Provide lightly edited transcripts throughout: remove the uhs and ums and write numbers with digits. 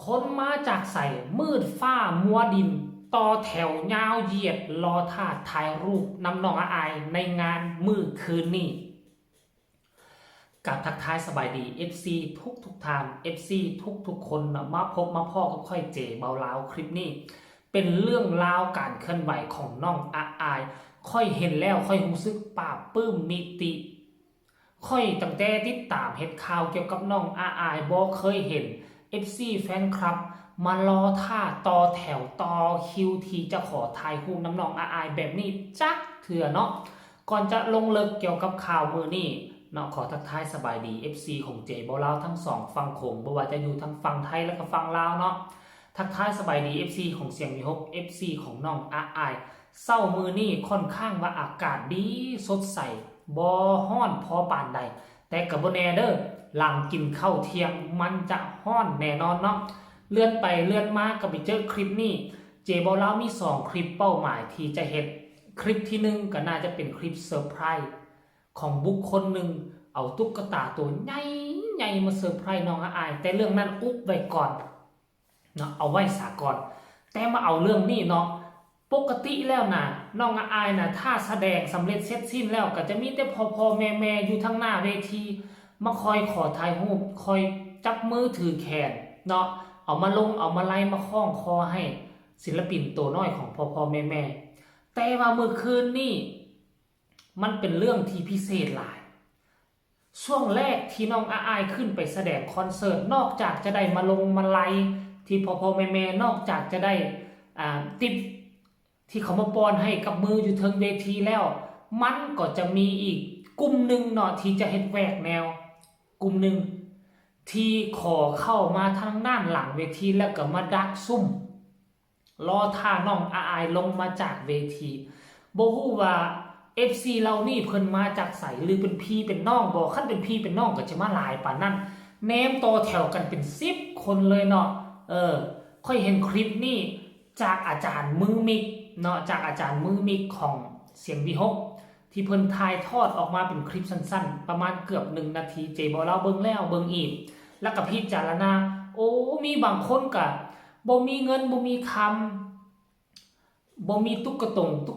คนมาจากใส่มืดฟ้ามัวดินต่อแถวยาวเหยียดรอท่าถ่ายรูปนำน้องอายในงานมืดคืนนี้กับทักทายสบายดี FC ทุกทาง FC ทุกคนมาพบมาพ่อก็ค่อยเจเบาลาวคลิปนี้เป็นเรื่องราวการเคลื่อนไหวของน้องอายค่อยเห็นแล้วค่อยรู้สึกปลาบปลื้มมิติค่อยตั้งแต่ติดตามเหตุข่าวเกี่ยวกับน้องอายบ่เคยเห็น FC แฟนคลับมารอท่าต่อแถวต่อคิวที่จะขอถ่ายรูปน้ำน้องอายแบบนี้จักเถื่อเนาะก่อนจะลงเลิกเกี่ยวกับข่าวมือนี่เนาะขอทักทายสบายดี FC ของเจบอลาวทั้งสองฝั่งโขงบ่ว่าจะอยู่ทั้งฝั่งไทยและก็ฝั่งลาวเนาะทักทายสบายดี FC ของเสียงมีฮก FC ของน้องอายเศร้ามือนี่ค่อนข้างว่าอากาศดีสดใสบ่ฮ้อนพอปานใดแต่กับบ่แน่เด้อหลังกินข้าวเที่ยงมันจะฮ้อนแน่นอนเนาะเลื่อนไปเลื่อนมาก็ไปเจอคลิปนี้เจบอลาวมี2คลิปเป้าหมายที่จะเห็นคลิปที่1ก็น่าจะเป็นคลิปเซอร์ไพรส์ของบุคคลหนึ่งเอาตุ๊กตาตัวใหญ่มาเซอร์ไพรส์น้องอายแต่เรื่องนั้นอุ๊บไว้ก่อนเนาะเอาไว้สาก่อนแต่มาเอาเรื่องนี้เนาะปกติแล้วนะน้องอายนะถ้าแสดงสำเร็จเสร็จสิ้นแล้วก็จะมีแต่พอแม่อยู่ทั้งหน้าเวทีมาคอยขอถ่ายรูปคอยจับมือถือแขนเนาะเอามาลงเอามาไล่มาคล้องคอให้ศิลปินตัวน้อยของพอแม่แต่ว่าเมื่อคืนนี่มันเป็นเรื่องที่พิเศษหลายช่วงแรกที่น้องอายขึ้นไปแสดงคอนเสิร์ตนอกจากจะได้มาลงมาไล่ที่พอแม่นอกจากจะได้ติปที่เขามาป้อนให้กับมืออยู่เทิงเวทีแล้วมันก็จะมีอีกกลุ่มหนึ่งเนาะที่จะเฮ็ดแหวกแนวกลุ่มหนึ่งที่ขอเข้ามาทางด้านหลังเวทีแล้วก็มาดักซุ่มรอท่าน้องอายลงมาจากเวทีบ่ฮู้ว่า FC เรานี่เพิ่นมาจากไสหรือเป็นพี่เป็นน้องบ่คันเป็นพี่เป็นน้องก็จะมาหลายปานนั้นแนมต่อแถวกันเป็น10คนเลยเนาะค่อยเห็นคลิปนี้จากอาจารย์มือมิกเนาะจากอาจารย์มือมิกของเสียงวิหกที่เพิ่นถ่ายทอดออกมาเป็นคลิปสั้นๆประมาณเกือบ1 นาทีเจบ่เล่าเบิ่งแล้วเบิ่งอีกแล้วก็พิจารณาโอ้มีบางคนก็บ่มีเงินบ่มีคำบ่มีตุ๊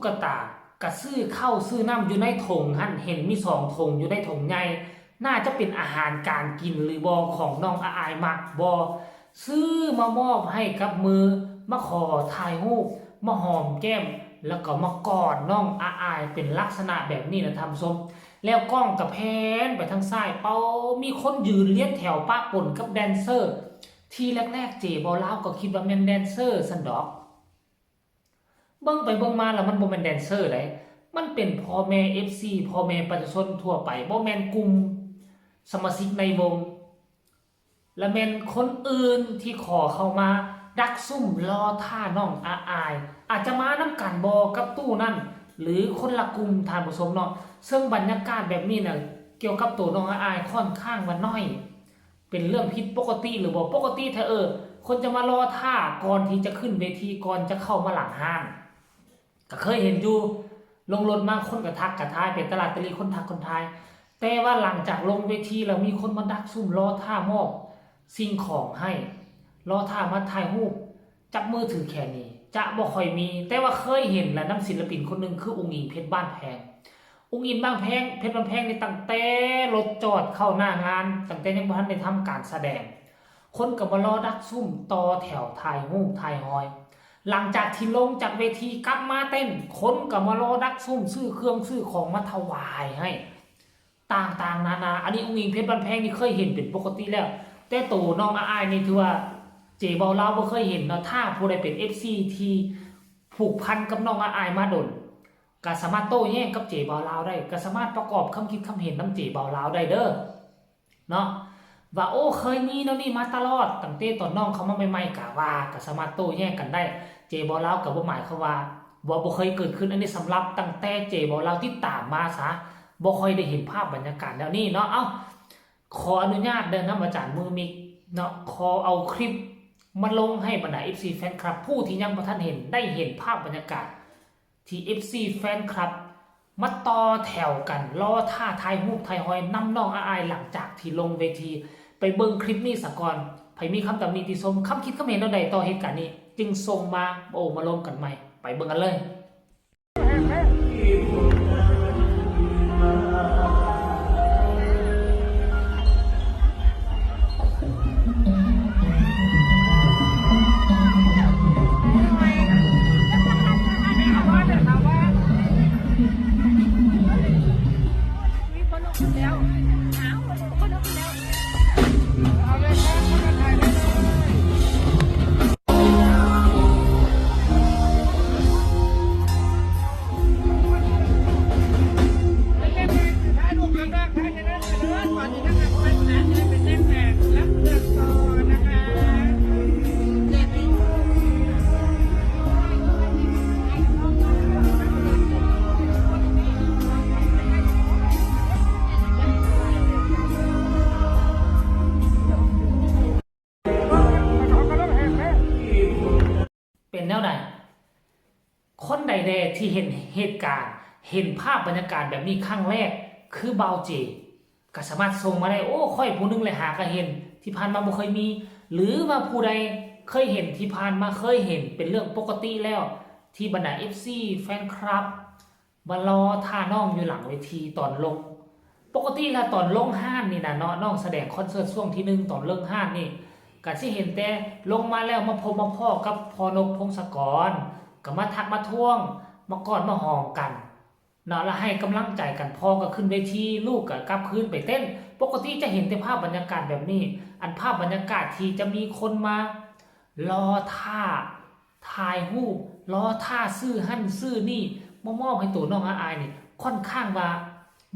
กตากระซื้อข้าวซื้อน้ำอยู่ในถงหั่นเห็นมี2ถงอยู่ในถงใหญ่น่าจะเป็นอาหารการกินหรือบ่ของน้องอายมักบ่ซื้อมามอบให้กับมือมาขอถ่ายรูปมาหอมแก้มแล้วก็มากอดน้องอายเป็นลักษณะแบบนี้นะท่านผู้ชมแล้วกล้องกับแพนไปทางซ้ายเป้ามีคนยืนเลียนแถวปะปนกับแดนเซอร์ที่แรกๆเจบ่ลาวก็คิดว่าแม่นแดนเซอร์ซั่นดอกเบิ่งไปเบิ่งมาแล้วมันบ่แม่นแดนเซอร์ไดมันเป็นพ่อแม่ FC พ่อแม่ประชาชนทั่วไปบ่แม่นกลุ่มสมาชิกในวงและแม่นคนอื่นที่ขอเข้ามาดักซุ่มรอท่าน้องอายอาจจะมานำกันบ่กับตู้นั่นหรือคนละกลุ่มท่านผู้ชมเนาะซึ่งบรรยากาศแบบนี้น่ะเกี่ยวกับตัวน้องอายค่อนข้างว่าน้อยเป็นเรื่องผิดปกติหรือบ่ปกติถ้าคนจะมารอท่าก่อนที่จะขึ้นเวทีก่อนจะเข้ามาหลังห้างก็เคยเห็นอยู่ลงรถมาคนกระทักกระทายเป็นตลาดตะลีคนทักคนทายแต่ว่าหลังจากลงเวทีแล้วมีคนมาดักซุ่มรอท่ามอบสิ่งของให้รอท่ามาถ่ายรูปจับมือถือแค่นี้จะบ่ค่อยมีแต่ว่าเคยเห็นและน้ำศิลปินคนหนึ่งคืออุ๋งอิงเพชรบ้านแพงอุ๋งอิงบ้านแพงเพชรบ้านแพงในตั้งแต่รถจอดเข้าหน้างานตั้งแต่ยังบ่ทันได้ทำการแสดงคนก็มารอดักซุ่มต่อแถวถ่ายรูปถ่ายหอยหลังจากที่ลงจากเวทีกลับมาเต้นคนก็มารอดักซุ่มซื้อเครื่องซื้อของมาถวายให้ต่างๆนานาอันนี้อุ๋งอิงเพชรบ้านแพงนี่เคยเห็นเป็นปกติแล้วแต่ตัวน้องอายนี่ถือว่าเจเบาเล่าบ่เคยเห็นเนาะถ้าผู้ใดเป็น FC ที่ผูกพันกับน้องอายมาดนก็สามารถโต้แย้งกับเจเบาเล่าได้ก็สามารถประกอบคำคิดคำเห็นน้ำเจเบาเล่าได้เด้อเนาะว่าโอ้เคยมีแล้วนี่มาตลอดตั้งแต่ตอนน้องเขามาใหม่ๆกะว่าก็สามารถโต้แย้งกันได้เจเบาเล่าก็บ่หมายความว่าบ่เคยเกิดขึ้นอันนี้สำหรับตั้งแต่เจเบาเล่าที่ตามมาซะบ่ค่อยได้เห็นภาพบรรยากาศแล้วนี่เนาะเอ้าขออนุญาตเดินนำอาจารย์มือมิกเนาะขอเอาคลิปมาลงให้บรรดา FC แฟนคลับผู้ที่ยังบ่ทันเห็นได้เห็นภาพบรรยากาศที่ FC แฟนคลับมาต่อแถวกันรอท่าถ่ายรูปถ่ายหอยนำน้องอายหลังจากที่ลงเวทีไปเบิ่งคลิปนี้ซะก่อน ไผมีคำตำหนิติชมคำคิดคำเห็นใดต่อเหตุการณ์นี้จึงส่งมามาลงกันใหม่ไปเบิ่งกันเลยเป็นแนวใดคนใดแดที่เห็นเหตุการณ์เห็นภาพบรรยากาศแบบนี้ครั้งแรกคือเบาเจก็สามารถส่งมาได้โอ้ค่อยผู้นึงเลยหาก็เห็นที่ผ่านมาบ่เคยมีหรือว่าผู้ใดเคยเห็นที่ผ่านมาเคยเห็นเป็นเรื่องปกติแล้วที่บรรดา FC แฟนคลับมารอท่าน้องอยู่หลังเวทีตอนลงปกติแล้วตอนลงห้านนี่นะเนาะน้องแสดงคอนเสิร์ตช่วงที่1ตอนเลิกห้านนี่ก็สิเห็นแต่ลงมาแล้วมาพบมาพ่อกับพอนกพงศกรก็มาทักมาท่วงมากอดมาหอมกันเนาะแล้วให้กำลังใจกันพ่อก็ขึ้นเวทีลูกก็กลับคืนไปเต้นปกติจะเห็นแต่ภาพบรรยากาศแบบนี้อันภาพบรรยากาศที่จะมีคนมารอท่าถ่ายรูปรอท่าซื้อหั่นซื้อนี่มอบให้ตัวน้องอายนี่ค่อนข้างว่า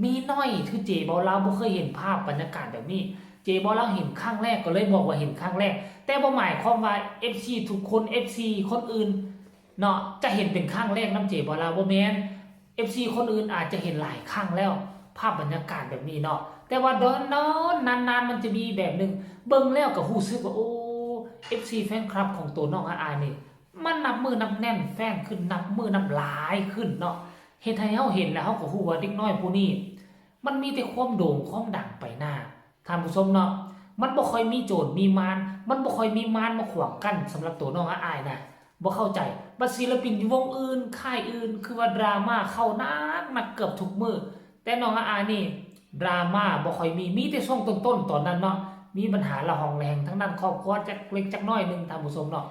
มีน้อยคือเจบอลเราบ่เคยเห็นภาพบรรยากาศแบบนี้เจบอลเราเห็นครั้งแรกก็เลยบอกว่าเห็นครั้งแรกแต่บ่หมายความว่า FC ทุกคน FC คนอื่นเนาะจะเห็นเป็นครั้งแรกน้ำเจบอลเราบ่แม่น FC คนอื่นอาจจะเห็นหลายครั้งแล้วภาพบรรยากาศแบบนี้เนาะแต่ว่าโดนนานๆมันจะมีแบบนึงเบิ่งแล้วก็รู้สึกว่าโอ้ FC แฟนคลับของตัวน้องอายนี่มันนับมือนับแน่นแฟนขึ้นนับมือนับหลายขึ้นเนาะเฮ็ดให้เฮาเห็นแล้วเฮาก็ฮู้ว่าเด็กน้อยผู้นี้มันมีแต่ความโด่งความดังไปหน้าท่านผู้ชมเนาะมันบ่ค่อยมีโจรมีมารมันบ่ค่อยมีมารมาขวางกั้นสำหรับตัวน้องอายนะบ่เข้าใจบัดศิลปินอยู่วงอื่นค่ายอื่นคือว่าดราม่าเข้านักเกือบทุกมื้อแต่น้องอายนี่ดราม่าบ่ค่อยมีแต่ช่วงต้นๆตอนนั้นเนาะมีปัญหาละหองแรงทั้งนั้นครอบครัวจักเล็กจักน้อยนึงท่านผู้ชมเนาะ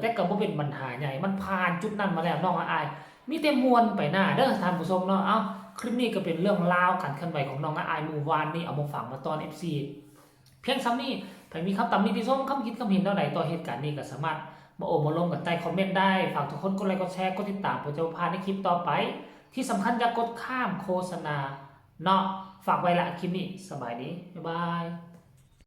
แต่ก็บ่เป็นปัญหาใหญ่มันผ่านจุดนั้นมาแล้วน้องอายมีแต่มวลไปหน้าเด้อท่านผู้ชมเนาะเอ้าคลิปนี้ก็เป็นเรื่องราวการเคลื่อนไหวของน้องอายเมื่อวานนี้เอามาฝากมาตอน FC เพียงซ้ำนี้ใครมีคำตำหนิติชมคำคิดคำเห็นเท่าใดต่อเหตุการณ์นี้ก็สามารถมาลงกันใต้คอมเมนต์ได้ฝากทุกคนกดไลค์กดแชร์กดติดตามเพื่อจะพาในคลิปต่อไปที่สำคัญอย่ากดข้ามโฆษณาเนาะฝากไว้ละคลิปนี้สบายดีบ๊ายบาย